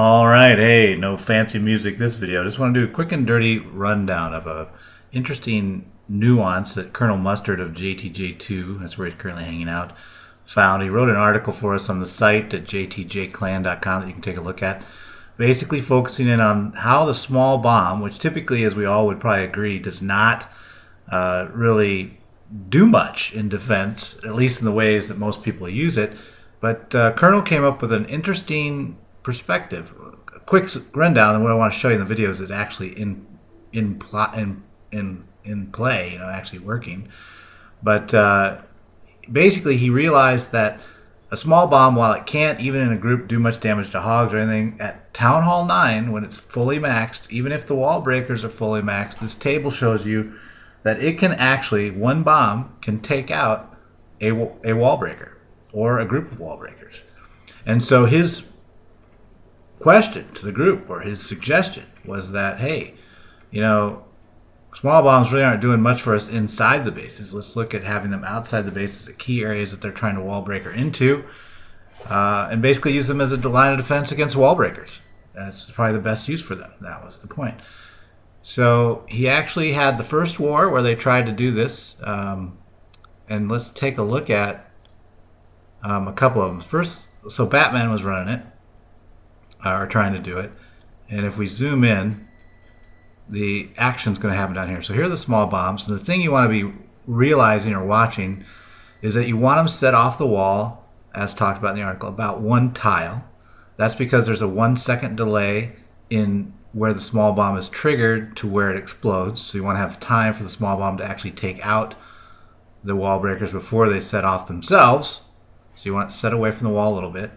All right, hey, no fancy music this video. Just want to do a quick and dirty rundown of a interesting nuance that Colonel Mustard of JTJ2, that's where he's currently hanging out, found. He wrote an article for us on the site at jtjclan.com that you can take a look at, basically focusing in on how the small bomb, which typically, as we all would probably agree, does not really do much in defense, at least in the ways that most people use it. But Colonel came up with an interesting perspective. A quick rundown, and what I want to show you in the video is it actually in play, actually working. But basically, he realized that a small bomb, while it can't even in a group do much damage to hogs or anything, at Town Hall 9, when it's fully maxed, even if the wall breakers are fully maxed, this table shows you that it can actually, one bomb can take out a wall breaker or a group of wall breakers. And so his question to the group, or his suggestion, was that, hey, small bombs really aren't doing much for us inside the bases. Let's look at having them outside the bases at key areas that they're trying to wall breaker into, and basically use them as a line of defense against wall breakers. That's probably the best use for them. That was the point. So he actually had the first war where they tried to do this, and let's take a look at a couple of them. First, so Batman was running it, or trying to do it, and if we zoom in, the action's going to happen down here. So here are the small bombs, and the thing you want to be realizing or watching is that you want them set off the wall, as talked about in the article, about one tile. That's because there's a 1 second delay in where the small bomb is triggered to where it explodes. So you want to have time for the small bomb to actually take out the wall breakers before they set off themselves. So you want to set away from the wall a little bit.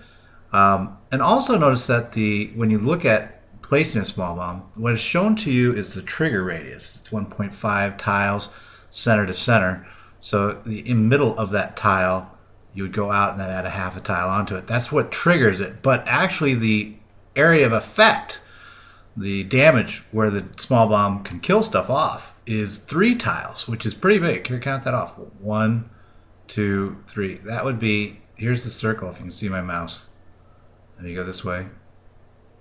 And also notice that when you look at placing a small bomb, what is shown to you is the trigger radius. It's 1.5 tiles center to center. So in the middle of that tile, you would go out and then add a half a tile onto it. That's what triggers it. But actually the area of effect, the damage where the small bomb can kill stuff off, is 3 tiles, which is pretty big. Here, count that off. 1, 2, 3. That would be, here's the circle if you can see my mouse. And you go this way.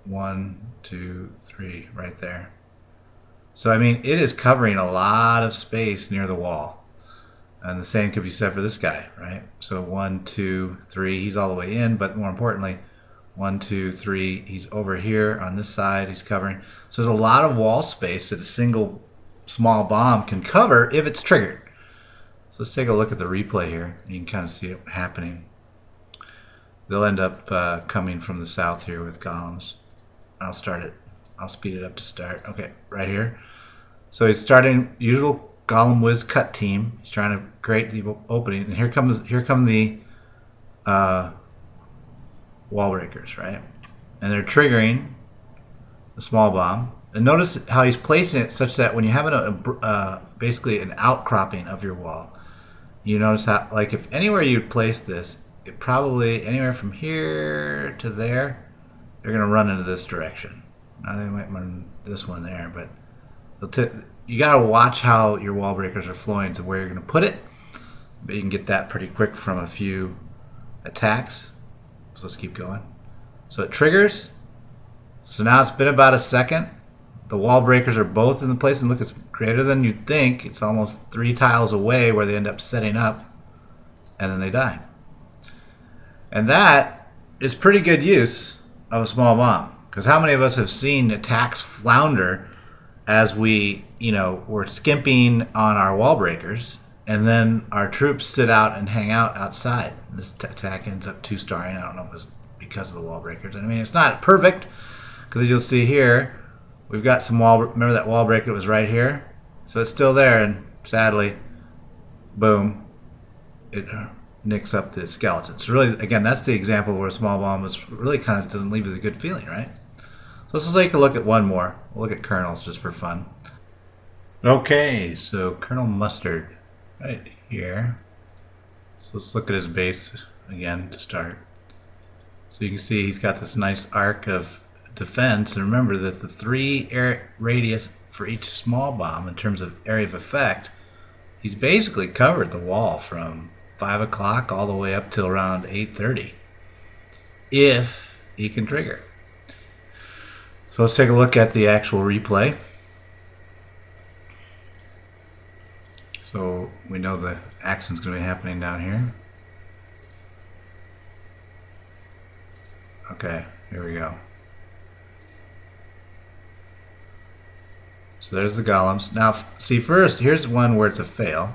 1, 2, 3, right there. So I mean, it is covering a lot of space near the wall. And the same could be said for this guy, right? So 1, 2, 3, he's all the way in, but more importantly, 1, 2, 3, he's over here on this side, he's covering. So there's a lot of wall space that a single small bomb can cover if it's triggered. So let's take a look at the replay here. You can kind of see it happening. They'll end up coming from the south here with golems. I'll start it. I'll speed it up to start. Okay, right here. So he's starting usual golem whiz cut team. He's trying to create the opening, and here come the wall breakers, right? And they're triggering the small bomb. And notice how he's placing it such that when you have basically an outcropping of your wall, you notice how, like, if anywhere you'd place this, it probably anywhere from here to there, they're going to run into this direction. Now they might run this one there, but you got to watch how your wall breakers are flowing to where you're going to put it. But you can get that pretty quick from a few attacks. So let's keep going. So it triggers. So now it's been about a second. The wall breakers are both in the place, and look, it's greater than you'd think. It's almost 3 tiles away where they end up setting up, and then they die. And that is pretty good use of a small bomb, because how many of us have seen attacks flounder as we're skimping on our wall breakers, and then our troops sit out and hang out outside. This attack ends up 2-starring. I don't know if it's because of the wall breakers. I mean, it's not perfect, because as you'll see here, we've got some wall. Remember that wall breaker was right here, so it's still there, and sadly, boom, it nicks up the skeleton. So really, again, that's the example where a small bomb is really kind of doesn't leave with a good feeling, right? So let's take a look at one more. We'll look at Colonels just for fun. Okay, so Colonel Mustard right here. So let's look at his base again to start. So you can see he's got this nice arc of defense, and remember that the 3 radius for each small bomb in terms of area of effect, he's basically covered the wall from 5 o'clock all the way up till around 8:30, if he can trigger. So let's take a look at the actual replay. So we know the action's going to be happening down here. Okay, here we go. So there's the golems. Now, see first, here's one where it's a fail.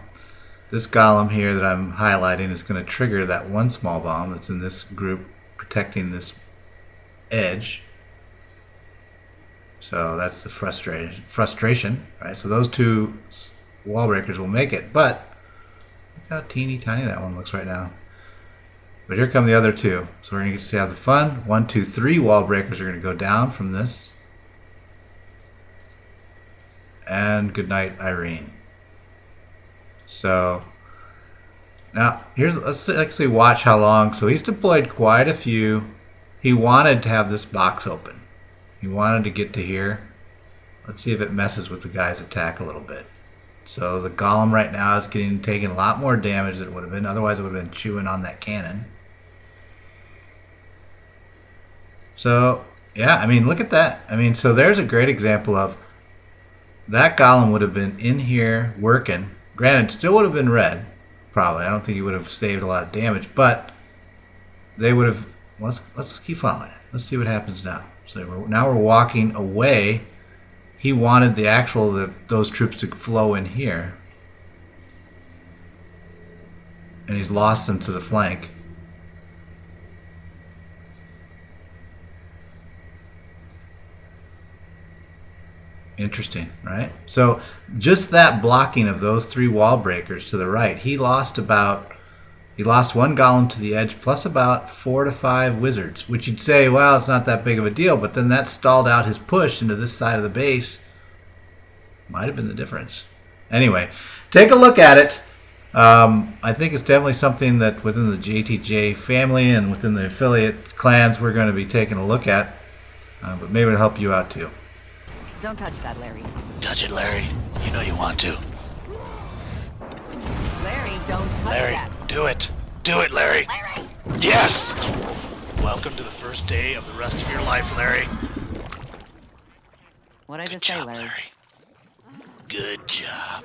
This golem here that I'm highlighting is going to trigger that one small bomb that's in this group protecting this edge. So that's the frustration, right? So those two wall breakers will make it, but look how teeny tiny that one looks right now. But here come the other two. So we're going to get to see how the fun. 1, 2, 3 wall breakers are going to go down from this. And good night, Irene. So now let's actually watch how long. So he's deployed quite a few. He wanted to have this box open. He wanted to get to here. Let's see if it messes with the guy's attack a little bit. So the golem right now is taking a lot more damage than it would have been. Otherwise it would have been chewing on that cannon. So yeah, I mean, look at that. I mean, so there's a great example of that golem would have been in here working. Granted, still would have been red, probably. I don't think he would have saved a lot of damage, but they would have. Let's keep following it. Let's see what happens now. So now we're walking away. He wanted those troops to flow in here, and he's lost them to the flank. Interesting, right? So just that blocking of those 3 wall breakers to the right, he lost one golem to the edge plus about 4 to 5 wizards, which you'd say, well, it's not that big of a deal, but then that stalled out his push into this side of the base. Might have been the difference. Anyway, take a look at it. I think it's definitely something that within the JTJ family and within the affiliate clans we're going to be taking a look at, but maybe it'll help you out too. Don't touch that, Larry. Touch it, Larry. You know you want to. Larry, don't touch Larry, that. do it. Do it, Larry. Larry! Yes! Welcome to the first day of the rest of your life, Larry. What'd I Good just job, say, Larry? Larry. Good job.